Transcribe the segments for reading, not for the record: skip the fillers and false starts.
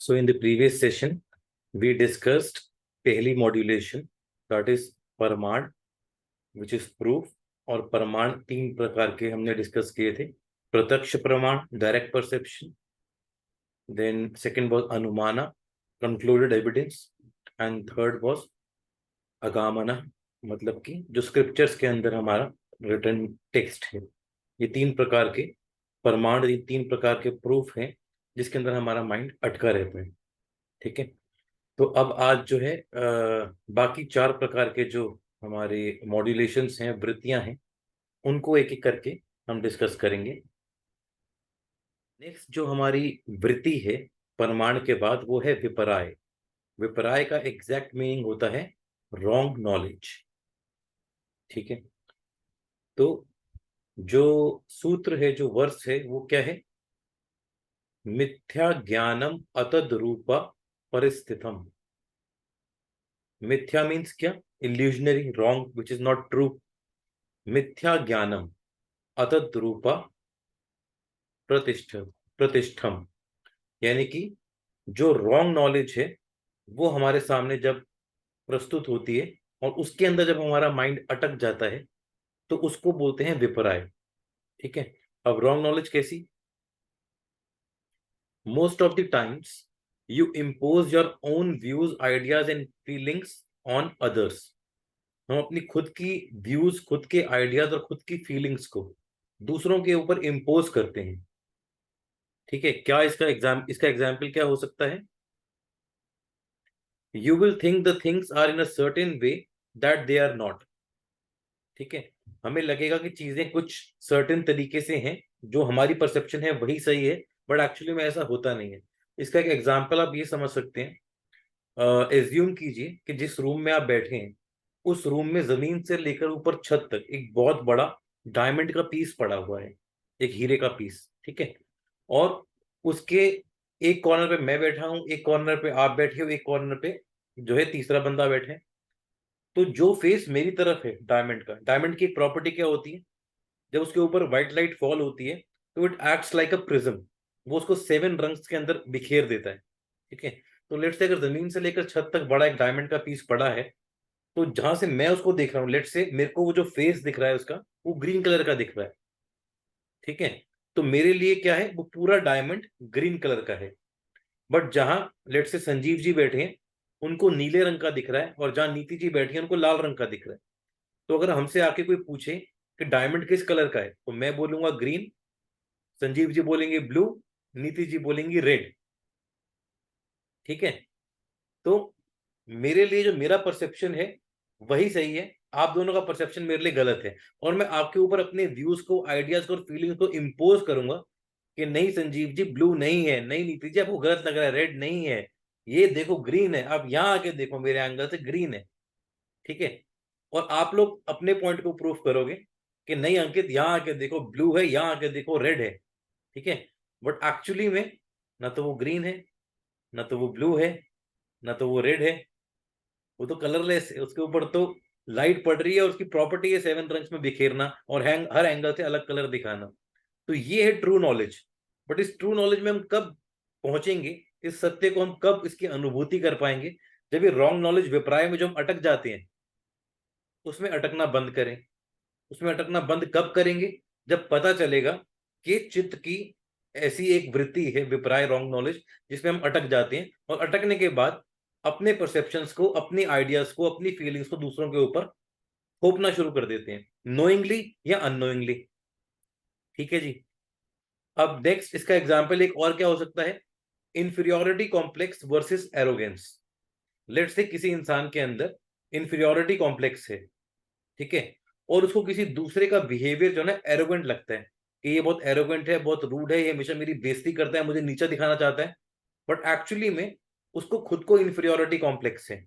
So in the previous session, we discussed पहली modulation, that is परमाण, which is proof. और परमाण तीन प्रकार के हमने डिस्कस किए थे. प्रत्यक्ष प्रमाण, direct perception. Then second was अनुमाना, concluded evidence. And third was अगामना, मतलब कि जो स्क्रिप्चर्स के अंदर हमारा रिटन टेक्स्ट है. ये तीन प्रकार के प्रमाण, ये तीन प्रकार के प्रूफ हैं जिसके अंदर हमारा माइंड अटका रहता है. ठीक है. तो अब आज जो है बाकी चार प्रकार के जो हमारे मॉड्यूलेशंस हैं, वृत्तियां हैं, उनको एक एक करके हम डिस्कस करेंगे. नेक्स्ट जो हमारी वृत्ति है परमाण के बाद, वो है विपराय. विपराय का एग्जैक्ट मीनिंग होता है रॉन्ग नॉलेज. ठीक है. तो जो सूत्र है, जो वर्स है, वो क्या है? मिथ्या ज्ञानम अतद रूपा परिस्थितम. मिथ्या मीन्स क्या? Illusionary, wrong, which is not true. मिथ्या ज्ञानम अतद रूपा प्रतिष्ठम, यानी कि जो रॉन्ग नॉलेज है वो हमारे सामने जब प्रस्तुत होती है और उसके अंदर जब हमारा माइंड अटक जाता है तो उसको बोलते हैं विपराय. ठीक है. अब रॉन्ग नॉलेज कैसी? Most of the times you impose your own views, ideas and feelings on others. हम अपनी खुद की व्यूज, खुद के आइडियाज और खुद की फीलिंग्स को दूसरों के ऊपर इम्पोज करते हैं. ठीक है. क्या इसका एग्जाम्पल क्या हो सकता है? You will think the things are in a certain way that they are not. ठीक है. हमें लगेगा कि चीजें कुछ सर्टेन तरीके से हैं, जो हमारी परसेप्शन है वही सही है, बट एक्चुअली में ऐसा होता नहीं है. इसका एक एग्जाम्पल आप ये समझ सकते हैं. एज्यूम कीजिए कि जिस रूम में आप बैठे हैं उस रूम में जमीन से लेकर ऊपर छत तक एक बहुत बड़ा डायमंड का पीस पड़ा हुआ है, एक हीरे का पीस. ठीक है. और उसके एक कॉर्नर पे मैं बैठा हूं, एक कॉर्नर पे आप बैठे हो, एक कॉर्नर पे जो है तीसरा बंदा बैठे है. तो जो फेस मेरी तरफ है डायमंड का, डायमंड की एक प्रॉपर्टी क्या होती है? जब उसके ऊपर व्हाइट लाइट फॉल होती है तो it acts like a prism. वो उसको 7 रंग्स के अंदर बिखेर देता है. ठीक है. तो लेट्स से अगर जमीन से लेकर छत तक बड़ा एक डायमंड का पीस पड़ा है, तो जहां से मैं उसको देख रहा हूँ, लेट्स से मेरे को वो जो फेस दिख रहा है उसका, वो ग्रीन कलर का दिख रहा है. ठीक है. तो मेरे लिए क्या है? वो पूरा डायमंड ग्रीन कलर का है. बट जहां लेट्स से संजीव जी बैठे हैं, उनको नीले रंग का दिख रहा है, और जहां नीति जी बैठी है उनको लाल रंग का दिख रहा है. तो अगर हमसे आके कोई पूछे कि डायमंड किस कलर का है, तो मैं बोलूंगा ग्रीन, संजीव जी बोलेंगे ब्लू, नीति जी बोलेंगी रेड. ठीक है. तो मेरे लिए जो मेरा परसेप्शन है वही सही है, आप दोनों का परसेप्शन मेरे लिए गलत है. और मैं आपके ऊपर अपने व्यूज को, आइडियाज को और फीलिंग्स को इम्पोज करूंगा कि नहीं संजीव जी ब्लू नहीं है, नहीं नीति जी आपको गलत लग रहा है, रेड नहीं है, ये देखो ग्रीन है, आप यहाँ आके देखो मेरे एंगल से ग्रीन है. ठीक है. और आप लोग अपने पॉइंट को प्रूफ करोगे कि नहीं अंकित यहाँ आके देखो ब्लू है, यहाँ आके देखो रेड है. ठीक है. बट एक्चुअली में ना तो वो ग्रीन है, ना तो वो ब्लू है, ना तो वो रेड है. वो तो कलरलेस है. उसके ऊपर तो लाइट पड़ रही है और उसकी प्रॉपर्टी है 7 रंग्स में बिखेरना और हर एंगल से अलग कलर दिखाना. तो ये है ट्रू नॉलेज. बट इस ट्रू नॉलेज में हम कब पहुंचेंगे, इस सत्य को हम कब इसकी अनुभूति कर पाएंगे? जब ये रॉन्ग नॉलेज विपराय में जो हम अटक जाते हैं, उसमें अटकना बंद करें. उसमें अटकना बंद कब करेंगे? जब पता चलेगा कि चित्त की ऐसी एक वृत्ति है विपराय, रॉन्ग नॉलेज, जिसमें हम अटक जाते हैं और अटकने के बाद अपने परसेप्शंस को, अपनी आइडियाज को, अपनी फीलिंग्स को दूसरों के ऊपर थोपना शुरू कर देते हैं, नोइंगली या अननोइंगली. ठीक है जी. अब नेक्स्ट इसका एग्जाम्पल एक और क्या हो सकता है? Inferiority complex versus arrogance. Let's say किसी इंसान के अंदर इंफीरियोरिटी कॉम्प्लेक्स है. ठीक है. और उसको किसी दूसरे का बिहेवियर जो है ना एरोगेंट लगता है, कि ये बहुत एरोगेंट है, बहुत रूड है, ये हमेशा मेरी बेइज्जती करता है, मुझे नीचा दिखाना चाहता है. बट एक्चुअली में उसको खुद को इंफीरियोरिटी कॉम्प्लेक्स है.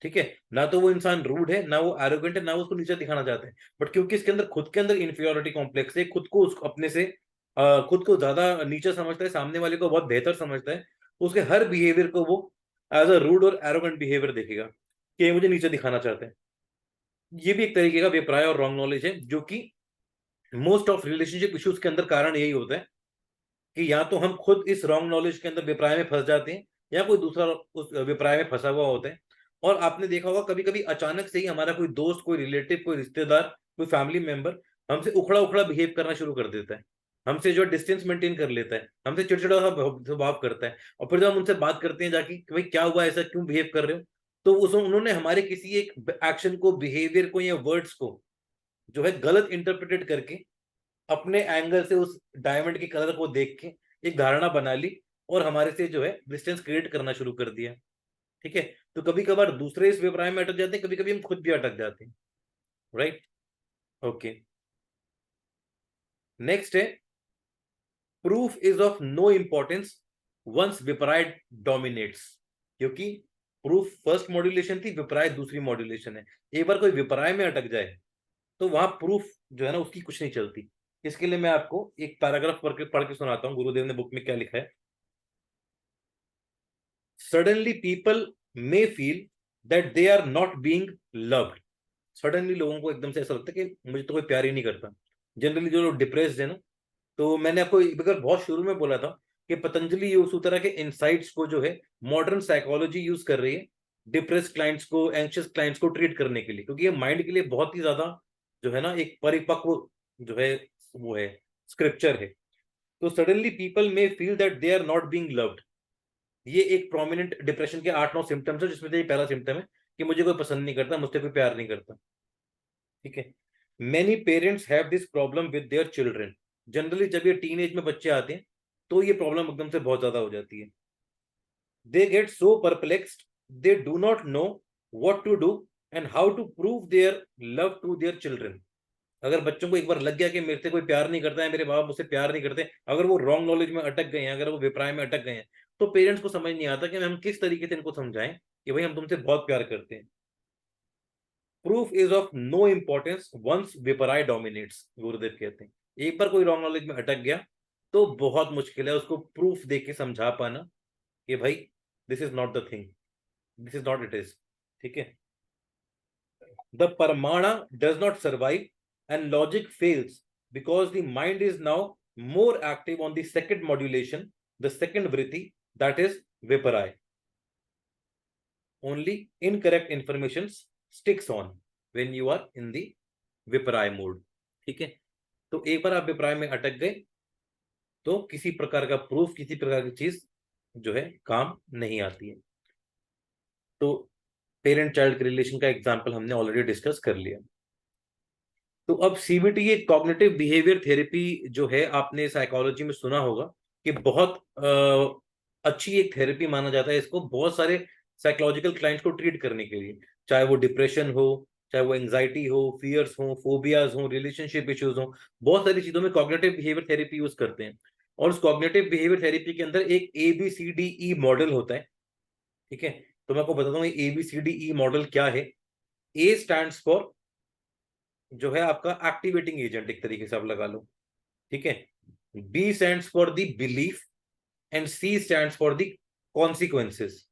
ठीक है. ना तो वो इंसान रूड है, ना वो एरोगेंट है, ना वो उसको नीचा दिखाना चाहता है. बट क्योंकि इसके अंदर खुद के अंदर इंफीरियोरिटी कॉम्प्लेक्स है, खुद को उसको अपने से खुद को ज्यादा नीचा समझता है, सामने वाले को बहुत बेहतर समझता है, तो उसके हर बिहेवियर को वो एज अ रूड और एरोगेंट बिहेवियर देखेगा कि ये मुझे नीचे दिखाना चाहता है. ये भी एक तरीके का विपराय और रॉन्ग नॉलेज है, जो कि मोस्ट ऑफ रिलेशनशिप इश्यूज के अंदर कारण यही होता है कि या तो हम खुद इस रॉन्ग नॉलेज के अंदर विपराय में फंस जाते हैं या कोई दूसरा उस विपराय में फंसा हुआ होता है। और आपने देखा होगा कभी कभी अचानक से ही हमारा कोई दोस्त, कोई रिलेटिव, कोई रिश्तेदार, कोई फैमिली मेंबर हमसे उखड़ा उखड़ा बिहेव करना शुरू कर देता है, हमसे जो डिस्टेंस मेंटेन कर लेता है, हमसे चिड़चिड़ा सा स्वभाव करता है। और फिर जब हम उनसे बात करते हैं जाके कि भाई क्या हुआ, ऐसा क्यों बिहेव कर रहे हो, तो उस उन्होंने हमारे किसी एक एक्शन को, बिहेवियर को या वर्ड्स को जो है गलत इंटरप्रिटेट करके अपने एंगल से उस डायमंड के कलर को देख के एक धारणा बना ली और हमारे से जो है डिस्टेंस क्रिएट करना शुरू कर दिया। ठीक है, तो कभी कभार दूसरे इस अभिप्राय में अटक जाते हैं, कभी कभी हम खुद भी अटक जाते हैं। Right, okay. नेक्स्ट है proof is of no importance once विपराय डोमिनेट्स। क्योंकि प्रूफ फर्स्ट मॉड्यूलेशन थी, विपराय दूसरी मॉड्यूलेशन है। एक बार कोई विपराय में अटक जाए तो वहां प्रूफ जो है ना उसकी कुछ नहीं चलती। इसके लिए मैं आपको एक पैराग्राफ पढ़ के सुनाता हूं, गुरुदेव ने बुक में क्या लिखा है। Suddenly people may feel that they are not being loved. Suddenly लोगों को एकदम से ऐसा लगता है कि मुझे तो कोई प्यार ही नहीं करता। जनरली जो लोग डिप्रेस्ड है ना, तो मैंने आपको अगर बहुत शुरू में बोला था कि पतंजलि उस तरह के इंसाइट्स को जो है मॉडर्न साइकोलॉजी यूज कर रही है डिप्रेस क्लाइंट्स को, एंशियस क्लाइंट्स को ट्रीट करने के लिए, क्योंकि ये माइंड के लिए बहुत ही ज्यादा जो है ना एक परिपक्व जो है वो है स्क्रिप्चर है। तो suddenly people may feel that they are not being loved, ये एक प्रोमिनेंट डिप्रेशन के 8-9 सिम्टम्स है, जिसमें से ये पहला सिम्टम है कि मुझे कोई पसंद नहीं करता, मुझसे कोई प्यार नहीं करता। ठीक है, many parents have this problem with their children. Generally जब ये टीन एज में बच्चे आते हैं तो ये प्रॉब्लम एकदम से बहुत ज्यादा हो जाती है। They get so perplexed, they do not know what to do and how to prove their love to their children. अगर बच्चों को एक बार लग गया कि मेरे से कोई प्यार नहीं करता है, मेरे बाप मुझसे प्यार नहीं करते, अगर वो रॉन्ग नॉलेज में अटक गए हैं, अगर वो विपराय में अटक गए हैं, तो पेरेंट्स को समझ नहीं आता कि हम किस तरीके से इनको समझाएं कि भाई हम तुमसे बहुत प्यार करते हैं। Proof is of no importance once विपराय डोमिनेट्स, गुरुदेव कहते हैं एक बार कोई रॉन्ग नॉलेज में अटक गया तो बहुत मुश्किल है उसको प्रूफ दे के समझा पाना कि भाई this is not the thing, this is not it is. ठीक है, द परमाणा does not survive and logic fails because the mind is now more active on the second modulation, the second vritti, that is viparai. Only incorrect information sticks on when you are in the विपराय mode. ठीक है, तो एक बार आप विपराय में अटक गए तो किसी प्रकार का प्रूफ, किसी प्रकार की चीज जो है काम नहीं आती है। तो पेरेंट चाइल्ड के रिलेशन का एग्जांपल हमने ऑलरेडी डिस्कस कर लिया। तो अब सीबीटी एक कॉग्निटिव बिहेवियर थेरेपी जो है, आपने साइकोलॉजी में सुना होगा कि बहुत अच्छी एक थेरेपी माना जाता है इसको बहुत सारे साइकोलॉजिकल क्लाइंट्स को ट्रीट करने के लिए, चाहे वो डिप्रेशन हो, चाहे वो एंजाइटी हो, फियर्स हो, फोबियाज हो, रिलेशनशिप इश्यूज हो। बहुत सारी चीजों में कॉग्निटिव बिहेवियर थेरेपी यूज करते हैं। और उस कॉग्निटिव बिहेवियर थेरेपी के अंदर एक ABCDE मॉडल होता है। ठीक है, तो मैं आपको बताता हूँ ABCDE मॉडल क्या है। ए स्टैंड्स फॉर जो है आपका एक्टिवेटिंग एजेंट, एक तरीके से आप लगा लो। ठीक है, B stands for the belief and C stands for the consequences.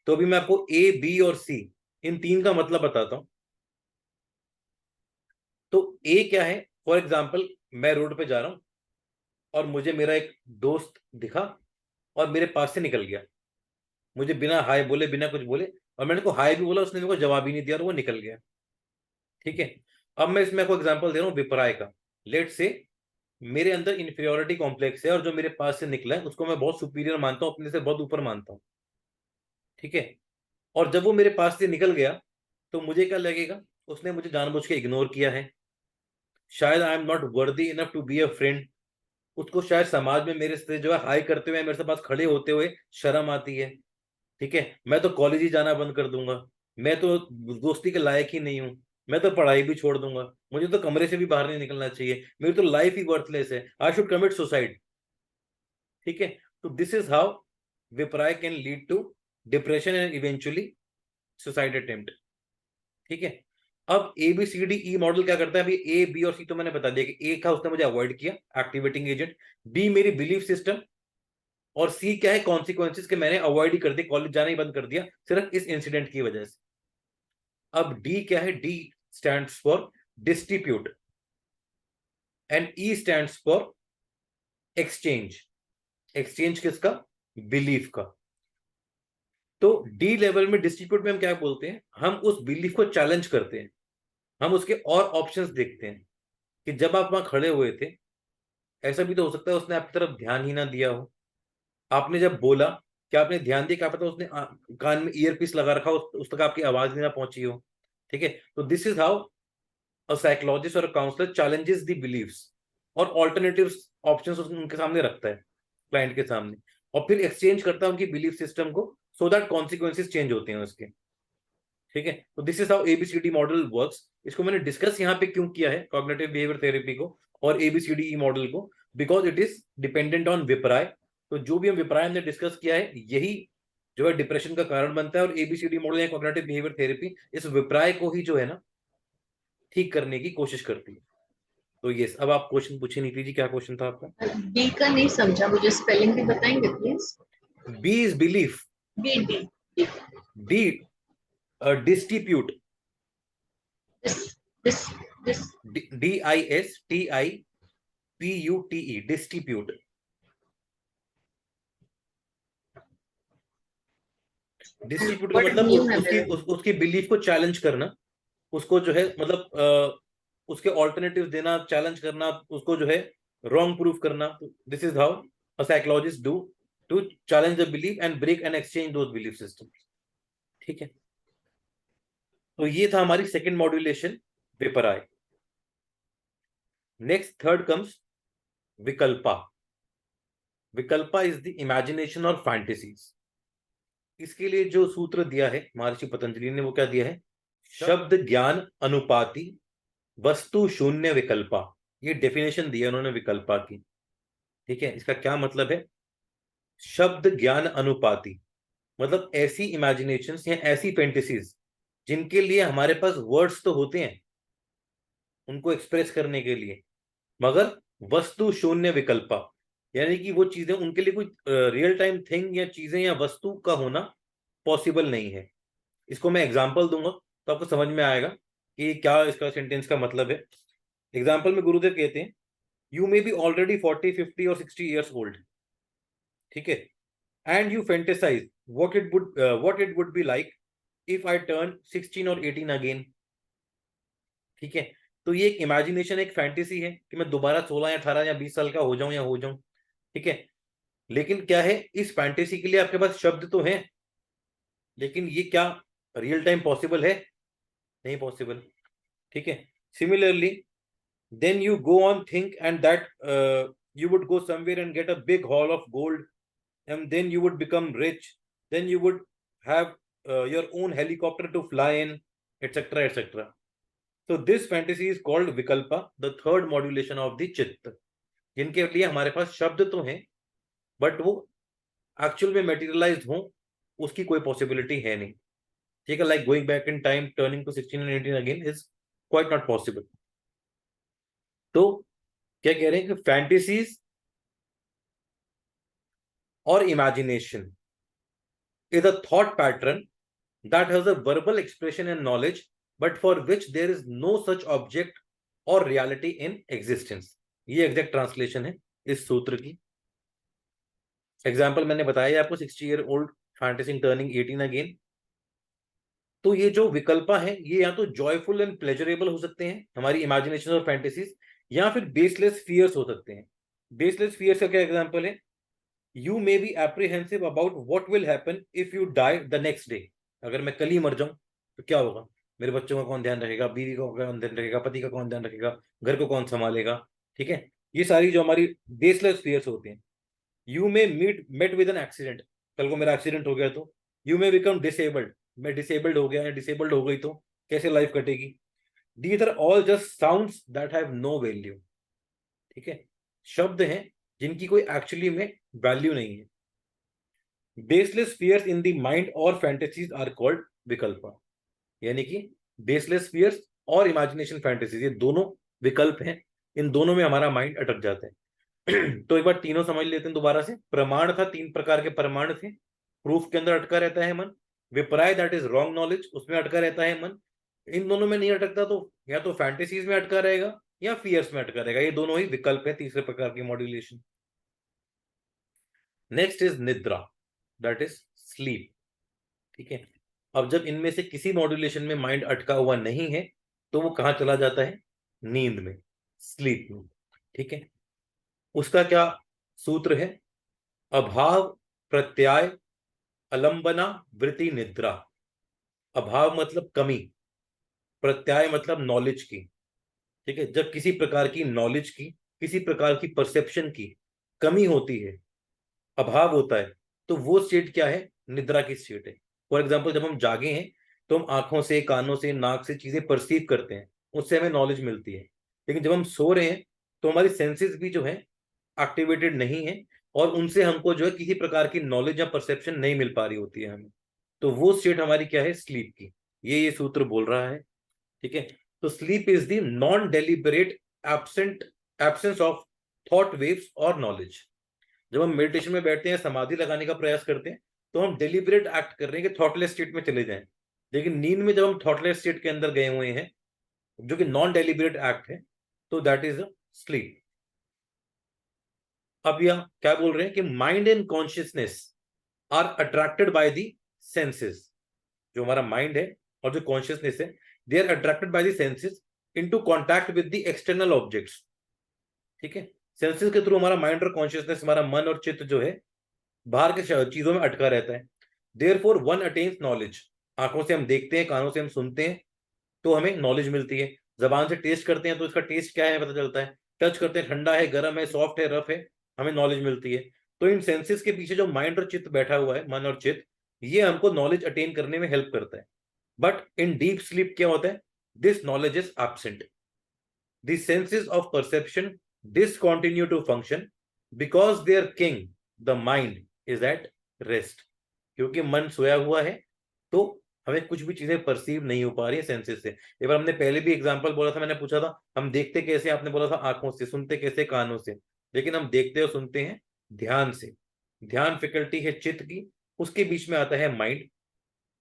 तो अभी मैं आपको ए, बी और सी इन तीन का मतलब बताता हूं। तो ए क्या है, फॉर एग्जाम्पल मैं रोड पे जा रहा हूं और मुझे मेरा एक दोस्त दिखा और मेरे पास से निकल गया, मुझे बिना हाय बोले, बिना कुछ बोले, और मैंने को हाय भी बोला, उसने मेरे को जवाब ही नहीं दिया और वो निकल गया। ठीक है, अब मैं इसमें आपको एग्जांपल दे रहा हूँ विपराय का। लेट से मेरे अंदर इंफीरियोरिटी कॉम्प्लेक्स है और जो मेरे पास से निकला है उसको मैं बहुत सुपीरियर मानता हूँ, अपने से बहुत ऊपर मानता हूँ। ठीक है, और जब वो मेरे पास से निकल गया तो मुझे क्या लगेगा, उसने मुझे जानबूझ के इग्नोर किया है, शायद I am not worthy enough to be a friend. उसको शायद समाज में मेरे से जो है हाई करते हुए, मेरे से पास खड़े होते हुए शर्म आती है। ठीक है, मैं तो कॉलेज ही जाना बंद कर दूंगा, मैं तो दोस्ती के लायक ही नहीं हूँ, मैं तो पढ़ाई भी छोड़ दूंगा, मुझे तो कमरे से भी बाहर नहीं निकलना चाहिए, मेरी तो लाइफ ही वर्थलेस है, आई शुड कमिट सुसाइड। ठीक है, तो दिस इज हाउ विपराय can lead to depression and eventually suicide attempt. ठीक है, अब ABCDE मॉडल क्या करता है, अभी ए, बी और सी तो मैंने बता दिया कि ए था उसने मुझे अवॉइड किया, एक्टिवेटिंग एजेंट। बी मेरी बिलीफ सिस्टम। और सी क्या है, कॉन्सिक्वेंसेस के मैंने अवॉइड ही कर दिया, कॉलेज जाना ही बंद कर दिया सिर्फ इस इंसिडेंट की वजह से। अब डी क्या है, D stands for distribute and E stands for exchange. Exchange किसका? बिलीफ का। तो डी लेवल में डिस्ट्रीब्यूट में हम क्या बोलते हैं, हम उस बिलीफ को चैलेंज करते हैं, हम उसके और ऑप्शंस देखते हैं कि जब आप वहां खड़े हुए थे, ऐसा भी तो हो सकता है उसने आपकी तरफ ध्यान ही ना दिया हो, आपने जब बोला, क्या आपने ध्यान दिया, क्या पता उसने कान में ईयर पीस लगा रखा हो, उस तक आपकी आवाज ही ना पहुंची हो। ठीक है, तो this is how a psychologist और काउंसलर चैलेंजेस द बिलीव्स और ऑल्टरनेटिव ऑप्शंस उनके सामने रखता है, क्लाइंट के सामने, और फिर एक्सचेंज करता है उनकी बिलीफ सिस्टम को, सो दैट कॉन्सिक्वेंसेस चेंज होते हैं उसके। ठीक है, तो this is how ABCD model works. इसको मैंने डिस्कस यहाँ पे क्यों किया है, कॉग्निटिव बिहेवियर थेरेपी को और एबीसीडी मॉडल को, because it is dependent on विपराय। तो जो भी हम विपराय हमने डिस्कस किया है, यही जो है डिप्रेशन का कारण बनता है, और एबीसीडी मॉडल या कॉग्निटिव बिहेवियर थेरेपी इस विपराय को ही जो है ना ठीक करने की कोशिश करती है। तो यस, अब आप क्वेश्चन पूछे नीति जी, क्या क्वेश्चन था आपका? बी का नहीं समझा, मुझे स्पेलिंग भी बताएंगे please. B is belief, B D. D distribute, this this this DISTIPUTE, distribute. Distribute का वर्ड मतलब न्यू है उसकी मेरे लिए। उसकी बिलीफ को चैलेंज करना, उसको जो है मतलब उसके ऑल्टरनेटिव देना, चैलेंज करना, उसको जो है रॉन्ग प्रूफ करना। This is how a psychologist do to challenge the belief and break and exchange those belief system. ठीक है, तो ये था हमारी सेकंड मॉड्यूलेशन, विपराय। नेक्स्ट थर्ड कम्स विकल्पा। विकल्पा इज द इमेजिनेशन और फैंटेसीज। इसके लिए जो सूत्र दिया है महर्षि पतंजलि ने, वो क्या दिया है? शब्द ज्ञान अनुपाति वस्तु शून्य विकल्पा। ये डेफिनेशन दिया उन्होंने विकल्पा की। ठीक है, इसका क्या मतलब है? शब्द ज्ञान अनुपाति मतलब ऐसी इमेजिनेशंस या ऐसी फैंटेसीज जिनके लिए हमारे पास वर्ड्स तो होते हैं उनको एक्सप्रेस करने के लिए, मगर वस्तु शून्य विकल्पा, यानी कि वो चीजें उनके लिए कोई रियल टाइम थिंग या चीजें या वस्तु का होना पॉसिबल नहीं है। इसको मैं एग्जांपल दूंगा तो आपको समझ में आएगा कि क्या इसका सेंटेंस का मतलब है। एग्जांपल में गुरुदेव कहते हैं, यू मे बी ऑलरेडी 40, 50 और 60 ईयर्स ओल्ड। ठीक है, and you fantasize what it would be like if I turn 16 और 18 अगेन। ठीक है, तो ये एक इमेजिनेशन, एक फैंटेसी है कि मैं दोबारा 16 या 18 या 20 साल का हो जाऊं या हो जाऊं। ठीक है, लेकिन क्या है, इस फैंटेसी के लिए आपके पास शब्द तो हैं, लेकिन ये क्या रियल टाइम पॉसिबल है? नहीं पॉसिबल। ठीक है, similarly then you go on think and that you would go somewhere and get a big haul of gold, and then you would become rich, then you would have your own helicopter to fly in, etc etc. So this fantasy is called vikalpa, the third modulation of the चित्त, जिनके लिए हमारे पास शब्द तो हैं but वो actual में materialise हो उसकी कोई पॉसिबिलिटी है नहीं। ठीक है, like going back in time, turning to 16 and 18 again is quite not possible. तो क्या कह रहे हैं कि फैंटेसीज और imagination is a thought pattern that has a verbal expression and knowledge, but for which there is no such object or reality in existence. ये exact translation है इस सूत्र की। एग्जाम्पल मैंने बताया आपको, 60 year old फैंटेसिंग टर्निंग 18 अगेन। तो ये जो विकल्पा है ये या तो जॉयफुल एंड प्लेजरेबल हो सकते हैं हमारी इमेजिनेशन और फैंटेसीज, या फिर बेसलेस फियर्स हो सकते हैं। बेसलेस फियर्स का क्या एग्जाम्पल है? You may be apprehensive about what will happen if you die the next day. अगर मैं कल ही मर जाऊं तो क्या होगा? मेरे बच्चों का कौन ध्यान रखेगा, बीवी का कौन ध्यान रखेगा, पति का कौन ध्यान रखेगा, घर को कौन संभालेगा? ठीक है, ये सारी जो हमारी बेसलेस फियर्स होते हैं। You may met with an accident, कल को मेरा एक्सीडेंट हो गया तो। यू मे बिकम डिसेबल्ड, मैं डिसेबल्ड हो गया या डिसेबल्ड हो गई तो कैसे लाइफ कटेगी? These are all just sounds that have no value. ठीक है, शब्द हैं जिनकी कोई एक्चुअली में वैल्यू नहीं है। Baseless fears in the mind और फैंटेसीज आर कॉल्ड विकल्पा, यानी कि बेसलेस फियर्स और इमेजिनेशन फैंटेसीज, ये दोनों विकल्प हैं, इन दोनों में हमारा माइंड अटक जाता है। तो एक बार तीनों समझ लेते हैं दोबारा से। प्रमाण था, 3 प्रकार के प्रमाण थे। प्रूफ के अंदर अटका रहता है मन। विपराय दैट इज रॉन्ग नॉलेज, उसमें अटका रहता है मन। इन दोनों में नहीं अटकता तो या तो फैंटेसीज में अटका रहेगा या फियर्स में अटका रहेगा। ये दोनों ही विकल्प है तीसरे प्रकार की मॉड्यूलेशन। नेक्स्ट इज निद्रा, दैट इज स्लीप। ठीक है, अब जब इनमें से किसी मॉड्यूलेशन में माइंड अटका हुआ नहीं है तो वो कहाँ चला जाता है? नींद में, स्लीप में। ठीक है, उसका क्या सूत्र है? अभाव प्रत्याय अलंबना वृत्ति निद्रा। अभाव मतलब कमी, प्रत्याय मतलब नॉलेज की। ठीक है, जब किसी प्रकार की नॉलेज की, किसी प्रकार की परसेप्शन की कमी होती है, अभाव होता है, तो वो स्टेट क्या है? निद्रा की स्टेट है। फॉर एग्जाम्पल, जब हम जागे हैं तो हम आंखों से, कानों से, नाक से चीजें परसीव करते हैं, उससे हमें नॉलेज मिलती है। लेकिन जब हम सो रहे हैं तो हमारी सेंसेस भी जो है एक्टिवेटेड नहीं है, और उनसे हमको जो है किसी प्रकार की नॉलेज या परसेप्शन नहीं मिल पा रही होती है हमें। तो वो स्टेट हमारी क्या है? स्लीप की। ये सूत्र बोल रहा है। ठीक है, तो sleep is the non deliberate absence of thought waves और नॉलेज। जब हम मेडिटेशन में बैठते हैं, समाधि लगाने का प्रयास करते हैं, तो हम डेलिबरेट एक्ट कर रहे हैं कि थॉटलेस स्टेट में चले जाएं। लेकिन नींद में जब हम थॉटलेस स्टेट के अंदर गए हुए हैं, जो कि नॉन डेलिबरेट एक्ट है, तो दैट इज स्लीप। अब यह क्या बोल रहे हैं कि mind and consciousness are attracted by the senses. जो हमारा माइंड है और जो कॉन्शियसनेस है, they are attracted by the senses into contact with the external objects. ठीक है, सेंसेस के थ्रू हमारा माइंड और कॉन्शियसनेस, हमारा मन और चित्त जो है, बाहर के चीजों में अटका रहता है। Therefore one attains knowledge. आंखों से हम देखते हैं, कानों से हम सुनते हैं, तो हमें नॉलेज मिलती है। जबान से टेस्ट करते हैं तो इसका टेस्ट क्या है पता चलता है। टच करते हैं, ठंडा है, गर्म है, सॉफ्ट है, रफ है, हमें नॉलेज मिलती है। तो इन सेंसेस के पीछे जो माइंड और चित्त बैठा हुआ है, मन और चित्त, ये हमको नॉलेज अटेन करने में हेल्प करता है। बट इन डीप स्लीप क्या होता है? This knowledge is absent. The senses of perception discontinue to function because their king, the mind, is at rest. क्योंकि मन सोया हुआ है, तो हमें कुछ भी चीजें परसीव नहीं हो पा रही है सेंसेस से। एक बार हमने पहले भी एग्जांपल बोला था, मैंने पूछा था हम देखते कैसे, आपने बोला था आंखों से, सुनते कैसे कानों से। लेकिन हम देखते और सुनते हैं ध्यान से। ध्यान फैकल्टी है चित्त की, उसके बीच में आता है माइंड,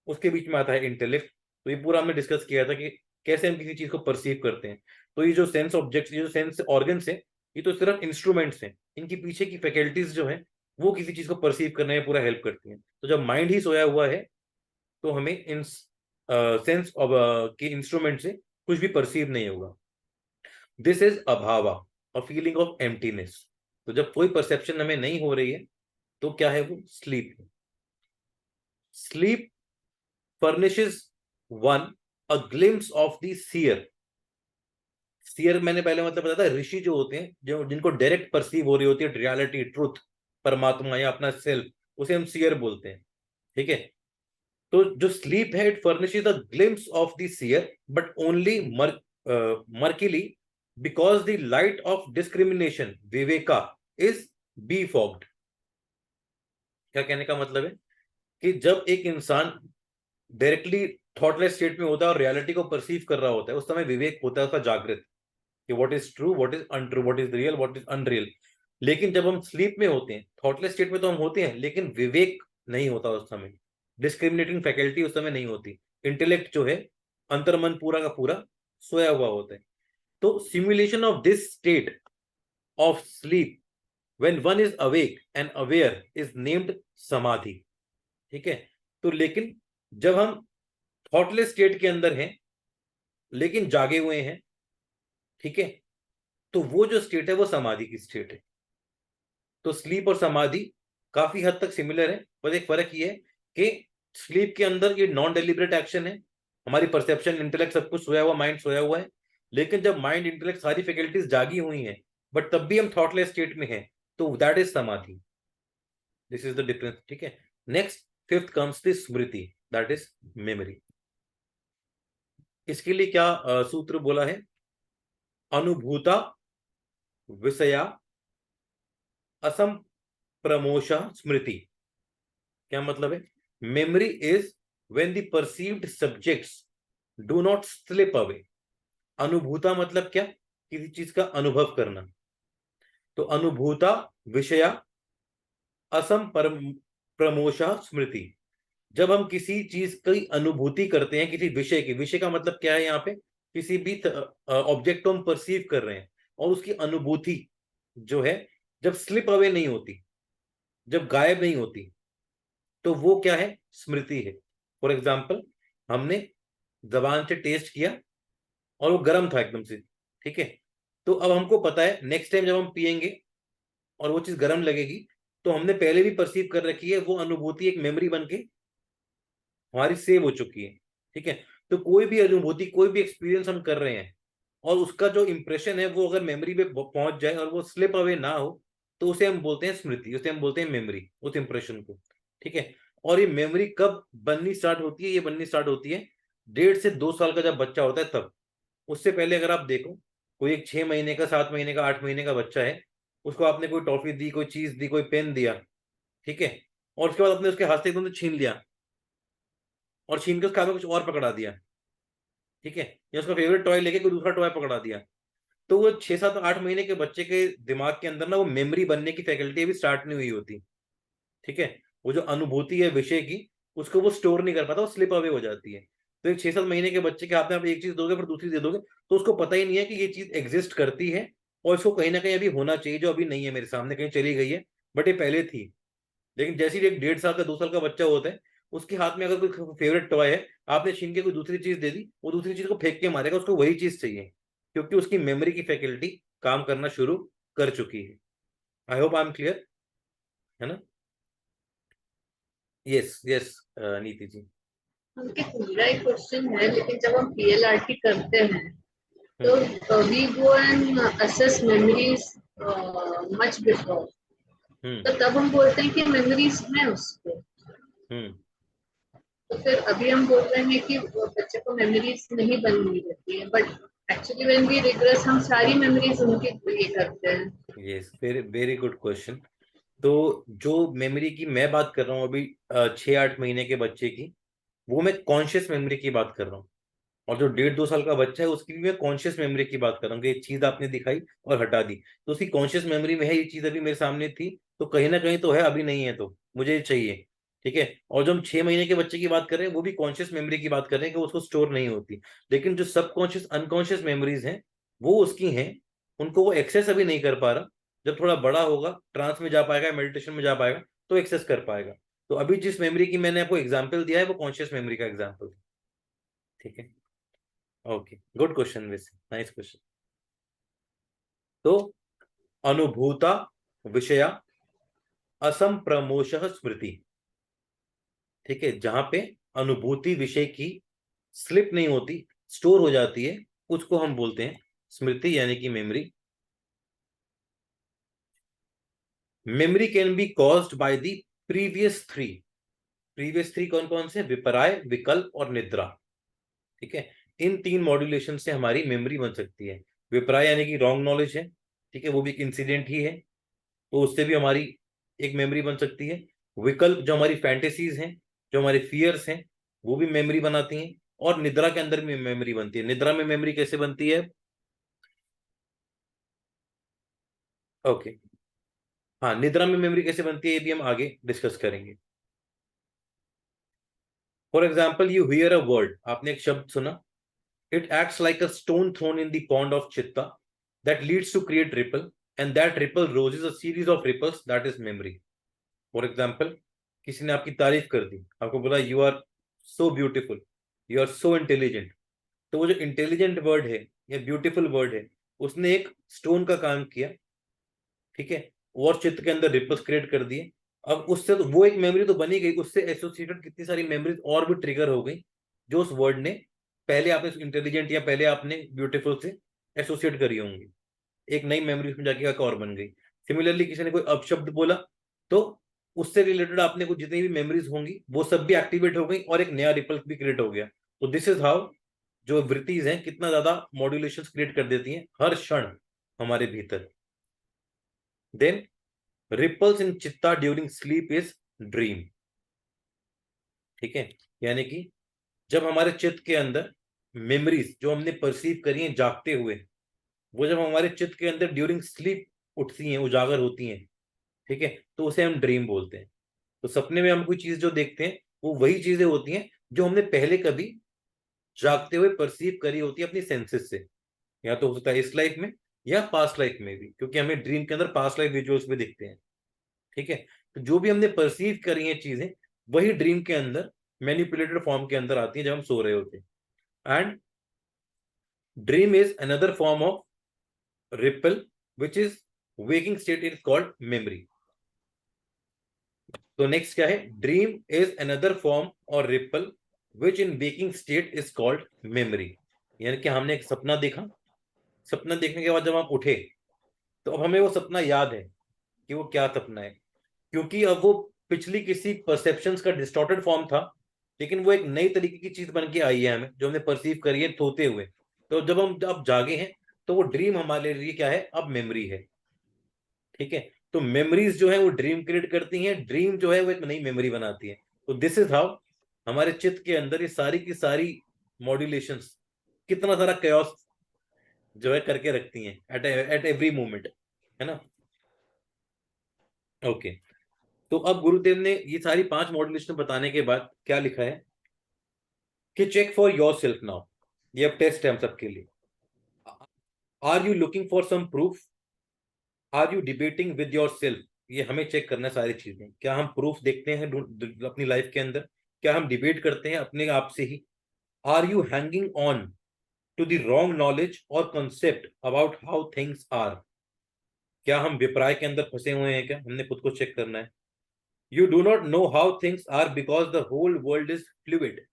उसके बीच में आता है इंटेलेक्ट। तो ये पूरा हमने डिस्कस किया था कि कैसे हम किसी चीज को परसीव करते हैं। तो ये जो सेंस ऑब्जेक्ट्स, ये जो सेंस ऑर्गन्स है, ये तो सिर्फ इंस्ट्रूमेंट्स हैं। इनकी पीछे की फैकल्टीज जो है, वो किसी चीज को परसीव करने में पूरा हेल्प करती हैं। तो जब माइंड ही सोया हुआ है, तो हमें इन सेंस ऑफ के इंस्ट्रूमेंट से कुछ भी परसीव नहीं होगा। दिस इज अभावा, अ फीलिंग ऑफ एम्प्टीनेस। तो जब कोई परसेप्शन हमें नहीं हो रही है, तो क्या है? वो स्लीप है। Sleep furnishes one a glimpse of the seer। Seer मैंने पहले मतलब बताया था, ऋषि जो होते हैं, जो जिनको डायरेक्ट परसीव हो रही होती है रियलिटी, ट्रुथ, परमात्मा या अपना सेल्फ, उसे हम सीयर बोलते हैं। ठीक है, तो जो स्लीप है, it furnishes a glimpse of the seer but only murkily because the light of discrimination विवेका इज बी फॉग्ड। क्या कहने का मतलब है कि जब एक इंसान डायरेक्टली थॉटलेस स्टेट में होता है और रियलिटी को परसीव कर रहा होता है, उस समय विवेक होता है उसका जागृत, कि what is true, what is untrue, what is real, what is unreal. लेकिन जब हम स्लीप में होते हैं, थॉटलेस स्टेट में तो हम होते हैं, लेकिन विवेक नहीं होता उस समय, डिस्क्रिमिनेटिंग फैकल्टी उस समय नहीं होती। इंटेलेक्ट जो है, अंतर्मन पूरा का पूरा सोया हुआ होता है। तो simulation of this state of sleep when one is awake and aware is named समाधि। ठीक है, तो लेकिन जब हम थॉटलेस स्टेट के अंदर हैं लेकिन जागे हुए हैं, ठीक है, तो वो जो स्टेट है वो समाधि की स्टेट है। तो स्लीप और समाधि काफी हद तक सिमिलर है, बस एक फर्क ये है कि स्लीप के अंदर ये नॉन डेलिबरेट एक्शन है, हमारी परसेप्शन, इंटेलेक्ट, सब कुछ सोया हुआ, माइंड सोया हुआ है। लेकिन जब माइंड, इंटेलेक्ट, सारी फैकल्टीज जागी हुई हैं, बट तब भी हम थॉटलेस स्टेट में हैं, तो दैट इज समाधि। This is the difference. ठीक है, next fifth comes the Smriti, that is memory. इसके लिए क्या सूत्र बोला है? अनुभूता विषया असंप्रमोशा स्मृति। क्या मतलब है? Memory is when the perceived subjects do not slip away. अनुभूता मतलब क्या? किसी चीज का अनुभव करना। तो अनुभूता विषया असंप्रमोशा स्मृति। जब हम किसी चीज की अनुभूति करते हैं, किसी विषय की, विषय का मतलब क्या है यहाँ पे? किसी भी ऑब्जेक्ट को हम परसीव कर रहे हैं, और उसकी अनुभूति जो है, जब स्लिप अवे नहीं होती, जब गायब नहीं होती तो वो क्या है, स्मृति है। फॉर एग्जाम्पल, हमने जबान से टेस्ट किया और वो गर्म था एकदम से, ठीक है, तो अब हमको पता है नेक्स्ट टाइम जब हम पियेंगे और वो चीज गर्म लगेगी, तो हमने पहले भी परसीव कर रखी है, वो अनुभूति एक मेमोरी बन के हमारी सेव हो चुकी है, ठीक है। तो कोई भी अनुभूति, कोई भी एक्सपीरियंस हम कर रहे हैं और उसका जो इंप्रेशन है वो अगर मेमोरी पे पहुंच जाए और वो स्लिप अवे ना हो, तो उसे हम बोलते हैं स्मृति, उसे हम बोलते हैं मेमोरी, उस इंप्रेशन को, ठीक है। और ये मेमोरी कब बननी स्टार्ट होती है, ये बननी स्टार्ट होती है 1.5 से 2 साल का जब बच्चा होता है तब। उससे पहले अगर आप देखो, कोई एक 6 महीने का, 7 महीने का, 8 महीने का बच्चा है, उसको आपने कोई टॉफी दी, कोई चीज दी, कोई पेन दिया, ठीक है, और उसके बाद आपने उसके हाथ से एकदम से छीन लिया और छीन के उसके हाथ में कुछ और पकड़ा दिया, ठीक है, या उसका फेवरेट टॉय लेके कोई दूसरा टॉय पकड़ा दिया, तो वो 6, 7, 8 महीने के बच्चे के दिमाग के अंदर ना वो मेमोरी बनने की फैकल्टी अभी स्टार्ट नहीं हुई होती, ठीक है। वो जो अनुभूति है विषय की, उसको वो स्टोर नहीं कर पाता, वो स्लिप अवे हो जाती है। तो एक 6, 7 महीने के बच्चे के हाथ में आप एक चीज दोगे फिर दूसरी दे दोगे, तो उसको पता ही नहीं है कि ये चीज एग्जिस्ट करती है और इसको कहीं ना कहीं अभी होना चाहिए, जो अभी नहीं है, मेरे सामने कहीं चली गई है, बट ये पहले थी। लेकिन जैसे ही एक 1.5 साल का, 2 साल का बच्चा होता है, उसके हाथ में अगर कोई फेवरेट टॉय है, आपने छीन के कोई दूसरी चीज दे दी, वो दूसरी चीज को फेंक के मारेगा, उसको वही चीज चाहिए, क्योंकि उसकी मेमोरी की फैकल्टी काम करना शुरू कर चुकी है। I hope I am clear, है ना? यस यस, नीति जी। उनके पूरा एक क्वेश्चन है, लेकिन जब हम पीएलआरटी करते हैं तो we go and access memories much before, hmm तो तब हम बोलते हैं कि मेमोरीज हैं उसको। हम्म तो फिर अभी हम बोल रहे हैं कि वो बच्चे को मेमोरीज नहीं बननी रहती है, but actually when we regress हम सारी मेमोरीज उनके लिए करते हैं। Yes, very very good question. तो जो मेमोरी की मैं बात कर रहा हूँ अभी, 6, 8 महीने के बच्चे की, वो मैं कॉन्शियस मेमोरी की बात कर रहा हूँ। और जो 1.5, 2 साल का बच्चा है, उसकी भी मैं कॉन्शियस मेमोरी की बात कर रहा हूँ कि एक चीज आपने दिखाई और हटा दी, तो उसकी कॉन्शियस मेमोरी में है ये चीज, अभी मेरे सामने थी, तो कहीं ना कहीं तो है, अभी नहीं है तो मुझे ये चाहिए, ठीक है। और जो हम 6 महीने के बच्चे की बात कर रहे हैं, वो भी कॉन्शियस मेमोरी की बात कर रहे हैं कि उसको स्टोर नहीं होती। लेकिन जो सबकॉन्शियस, अनकॉन्शियस मेमोरीज हैं, वो उसकी हैं, उनको वो एक्सेस अभी नहीं कर पा रहा। जब थोड़ा बड़ा होगा, ट्रांस में जा पाएगा, मेडिटेशन में जा पाएगा, तो एक्सेस कर पाएगा। तो अभी जिस मेमोरी की मैंने आपको एग्जाम्पल दिया है, वो कॉन्शियस मेमोरी का एग्जाम्पल है, ठीक है। ओके, गुड क्वेश्चन, वैसे नाइस क्वेश्चन। तो अनुभूता विषया असंप्रमोशः स्मृति, ठीक है, जहां पे अनुभूति विषय की स्लिप नहीं होती, स्टोर हो जाती है, उसको हम बोलते हैं स्मृति, यानी कि memory. Memory can be caused by the previous three. Previous three कौन कौन से? विपर्य, विकल्प और निद्रा, ठीक है। इन 3 मॉड्यूलेशन से हमारी मेमोरी बन सकती है। विपर्य यानी कि रॉन्ग नॉलेज है, ठीक है, वो भी एक इंसिडेंट ही है, तो उससे भी हमारी एक मेमोरी बन सकती है। विकल्प जो हमारी फैंटेसीज हैं, जो हमारे फियर्स हैं, वो भी मेमोरी बनाती हैं। और निद्रा के अंदर भी मेमोरी बनती है। निद्रा में मेमोरी कैसे बनती है? ओके, हाँ, निद्रा में मेमोरी कैसे बनती है ये भी हम आगे डिस्कस करेंगे। For example, you hear a word, आपने एक शब्द सुना, it acts like a stone thrown in the pond of चित्ता that leads to create ripple, and that ripple rises a series of ripples, that is memory. For example, किसी ने आपकी तारीफ कर दी, आपको बोला you are so beautiful, you are so intelligent, तो वो जो इंटेलिजेंट वर्ड है या ब्यूटीफुल वर्ड है, उसने एक स्टोन का काम किया, ठीक है, और चित्त के अंदर रिपल्स क्रिएट कर दिए। अब उससे तो वो एक मेमोरी तो बनी गई, उससे एसोसिएटेड कितनी सारी मेमोरीज और भी ट्रिगर हो गई, जो उस वर्ड ने पहले आपने इंटेलिजेंट या पहले आपने ब्यूटीफुल से एसोसिएट करी होंगी, एक नई मेमोरी उसमें जाके एक और बन गई। सिमिलरली, किसी ने कोई अपशब्द बोला, तो उससे रिलेटेड आपने कुछ जितनी भी मेमोरीज होंगी वो सब भी एक्टिवेट हो गई और एक नया रिपल भी क्रिएट हो गया। तो दिस इज हाउ जो वृत्तिज हैं कितना ज्यादा मॉड्यूलेशन क्रिएट कर देती हैं हर क्षण हमारे भीतर। देन रिपल्स इन चित्ता ड्यूरिंग स्लीप इज ड्रीम, ठीक है, यानी कि जब हमारे चित्त के अंदर मेमोरीज जो हमने परसीव करी हैं जागते हुए, वो जब हमारे चित्त के अंदर ड्यूरिंग स्लीप उठती हैं, उजागर होती हैं, ठीक है, तो उसे हम ड्रीम बोलते हैं। तो सपने में हम कोई चीज जो देखते हैं, वो वही चीजें होती हैं जो हमने पहले कभी जागते हुए परसीव करी होती है अपनी सेंसेस से, या तो हो सकता है इस लाइफ में या पास्ट लाइफ में भी, क्योंकि हमें ड्रीम के अंदर पास्ट लाइफ विजुअल्स भी दिखते हैं, ठीक है। तो जो भी हमने परसीव करी है चीजें, वही ड्रीम के अंदर मैनिपुलेटेड फॉर्म के अंदर आती है जब हम सो रहे होते हैं। And dream is another form of ripple, which is waking state is called memory. तो नेक्स्ट क्या है, ड्रीम इज अनदर फॉर्म और ripple which in waking state is called memory. यानी कि हमने एक सपना देखा, सपना देखने के बाद जब हम उठे तो अब हमें वो सपना याद है कि वो क्या सपना है, क्योंकि अब वो पिछली किसी परसेप्शंस का डिस्टॉर्टेड फॉर्म था, लेकिन वो एक नई तरीके की चीज बन के आई है हमें, जो हमने परसीव करी है सोते हुए। तो जब हम अब जागे हैं तो वो ड्रीम हमारे लिए क्या है, अब मेमोरी है। ठीक है, तो मेमोरीज जो है वो ड्रीम क्रिएट करती हैं, ड्रीम जो है वो एक नई मेमोरी बनाती है। तो दिस इज हाउ हमारे चित्त के अंदर ये सारी की सारी मॉड्यूलेशंस, कितना सारा chaos जो है करके रखती हैं एट एवरी मोमेंट, है ना। ओके, तो अब गुरुदेव ने ये सारी 5 मॉड्यूलेशन बताने के बाद क्या लिखा है कि check for yourself now. ये अब टेस्ट है हम सबके लिए। Are you looking for some proof, are you debating with yourself. ये हमें चेक करना है सारी चीजें, क्या हम प्रूफ देखते हैं अपनी लाइफ के अंदर, क्या हम डिबेट करते हैं अपने आप से ही, are you hanging on to the wrong knowledge और concept about how things are. क्या हम विपराय के अंदर फंसे हुए हैं, क्या हमने खुद को चेक करना है। You do not know how things are because the whole world is fluid.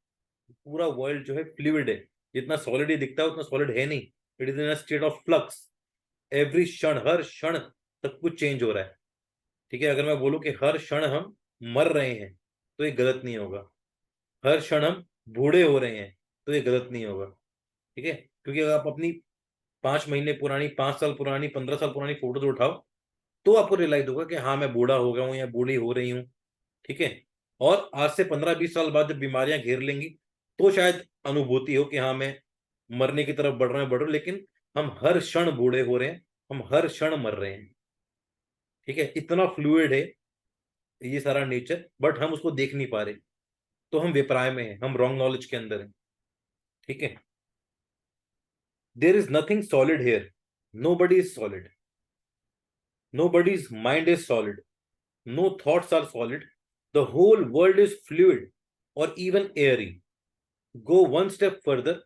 पूरा वर्ल्ड जो है फ्लूइड है, जितना सॉलिड ही दिखता है उतना सॉलिड है नहीं, it is in a state of flux. Every क्षण, हर क्षण सब कुछ चेंज हो रहा है। ठीक है, अगर मैं बोलूं कि हर क्षण हम मर रहे हैं तो ये गलत नहीं होगा, हर क्षण हम बूढ़े हो रहे हैं तो ये गलत नहीं होगा। ठीक है, क्योंकि अगर आप अपनी 5 महीने पुरानी, 5 साल पुरानी, 15 साल पुरानी फोटोज उठाओ तो आपको रियलाइज होगा कि हाँ मैं बूढ़ा हो गया हूँ या बूढ़ी हो रही हूँ। ठीक है, और आज से 15-20 साल बाद जब बीमारियां घेर लेंगी तो शायद अनुभूति हो कि हाँ मैं मरने की तरफ बढ़ रहा हूँ, लेकिन हम हर क्षण बूढ़े हो रहे हैं, हम हर क्षण मर रहे हैं। ठीक है, इतना फ्लूइड है ये सारा नेचर, बट हम उसको देख नहीं पा रहे, तो हम विपराय में हैं, हम रॉन्ग नॉलेज के अंदर हैं। ठीक है, there is nothing solid here, no body is solid, no body's mind is solid, no thoughts are solid, the whole world is fluid or even airy. Go one step further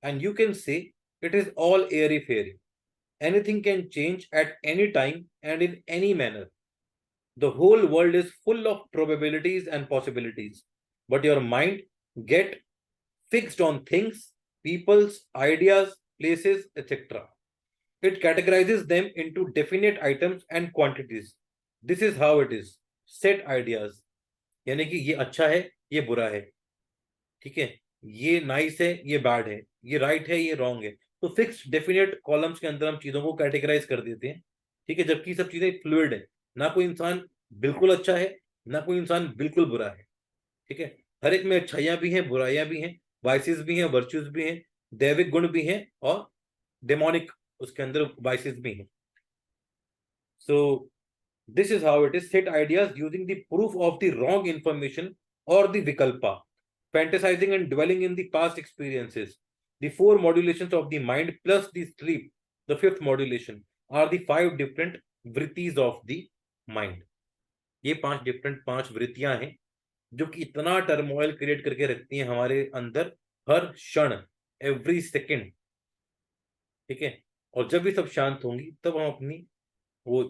and you can say it is all airy fairy. Anything can change at any time and in any manner. The whole world is full of probabilities and possibilities, but your mind get fixed on things, people's ideas, places, etc. It categorizes them into definite items and quantities. This is how it is. Set ideas. यानी कि ये अच्छा है, ये बुरा है। ठीक है, ये नाइस है, ये बैड है, ये राइट है, ये रॉन्ग है। तो फिक्स डेफिनेट कॉलम्स के अंदर हम चीजों को कैटेगराइज कर देते हैं। ठीक है, जबकि सब चीजें फ्लूइड है, ना कोई इंसान बिल्कुल अच्छा है, ना कोई इंसान बिल्कुल बुरा है। ठीक है, हर एक में अच्छाइयां भी हैं, बुराइयां भी हैं, वाइसेस भी हैं, वर्च्यूज भी हैं, दैविक गुण भी हैं, और डेमोनिक उसके अंदर वाइसेस भी हैं। सो this is how it is. Set ideas using the proof of the wrong information or the vikalpa, fantasizing and dwelling in the past experiences. The 4 modulations of the mind plus the sleep, the 5th modulation, are the 5 different vrittis of the mind. ये 5 different 5 वृत्तियां हैं जो कि इतना turmoil create करके रखती हैं हमारे अंदर हर क्षण, एवरी सेकेंड। ठीक है, और जब भी सब शांत होंगी तब हम अपनी वो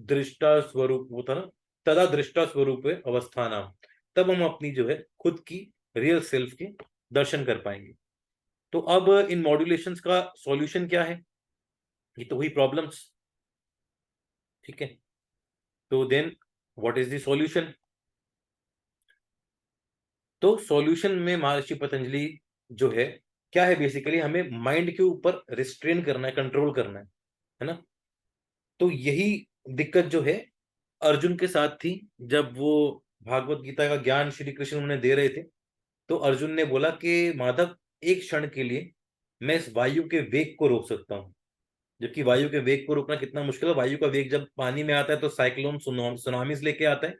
दृष्टा स्वरूप, वो था ना, तदा दृष्टा स्वरूप अवस्था नाम, तब हम अपनी जो है खुद की रियल सेल्फ के दर्शन कर पाएंगे। तो अब इन मॉड्यूलेशंस का सॉल्यूशन क्या है, ये तो हुई प्रॉब्लम्स। ठीक है, तो then what is the solution. तो सॉल्यूशन में महर्षि पतंजलि जो है क्या है, बेसिकली हमें माइंड के ऊपर रिस्ट्रेन करना है, कंट्रोल करना है ना। तो यही दिक्कत जो है अर्जुन के साथ थी, जब वो भागवत गीता का ज्ञान श्री कृष्ण उन्हें दे रहे थे, तो अर्जुन ने बोला कि माधव एक क्षण के लिए मैं इस वायु के वेग को रोक सकता हूँ। जबकि वायु के वेग को रोकना कितना मुश्किल है, वायु का वेग जब पानी में आता है तो साइक्लोन सुनामीज लेके आता है।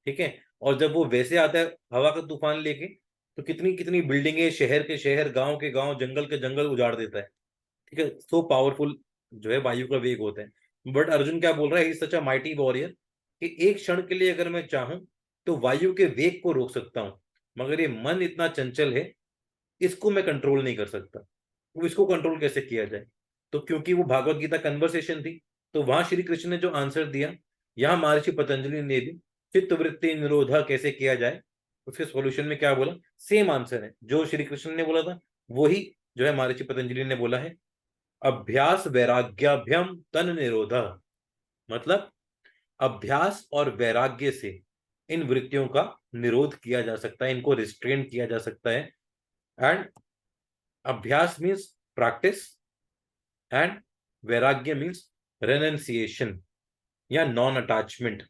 ठीक है, और जब वो वैसे आता है हवा का तूफान लेके, तो कितनी कितनी बिल्डिंगे, शहर के शहर, गांव के गांव, जंगल के जंगल उजाड़ देता है। ठीक है, सो पावरफुल जो है वायु का वेग होता है। बट अर्जुन क्या बोल रहा है, ही सच अ माइटी वॉरियर कि एक क्षण के लिए अगर मैं चाहूं तो वायु के वेग को रोक सकता हूं, मगर ये मन इतना चंचल है, इसको मैं कंट्रोल नहीं कर सकता। तो इसको कंट्रोल कैसे किया जाए? तो क्योंकि वो भागवत गीता कन्वर्सेशन थी, तो वहां श्री कृष्ण ने जो आंसर दिया, यहाँ महर्षि पतंजलि ने भी चित्त वृत्ति निरोधा कैसे किया जाए, उसके सॉल्यूशन में क्या बोला, सेम आंसर है जो श्री कृष्ण ने बोला था, वही जो है महर्षि पतंजलि ने बोला है। अभ्यास वैराग्याभ्यम तन निरोधा, मतलब अभ्यास और वैराग्य से इन वृत्तियों का निरोध किया जा सकता है, इनको रिस्ट्रेन किया जा सकता है। एंड अभ्यास मीन्स प्रैक्टिस, एंड वैराग्य मीन्स रेनेंसिएशन या नॉन अटैचमेंट।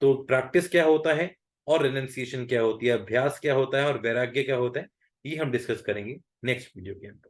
तो प्रैक्टिस क्या होता है और रेनेंसिएशन क्या होती है, अभ्यास क्या होता है और वैराग्य क्या होता है, ये हम डिस्कस करेंगे नेक्स्ट वीडियो के अंदर।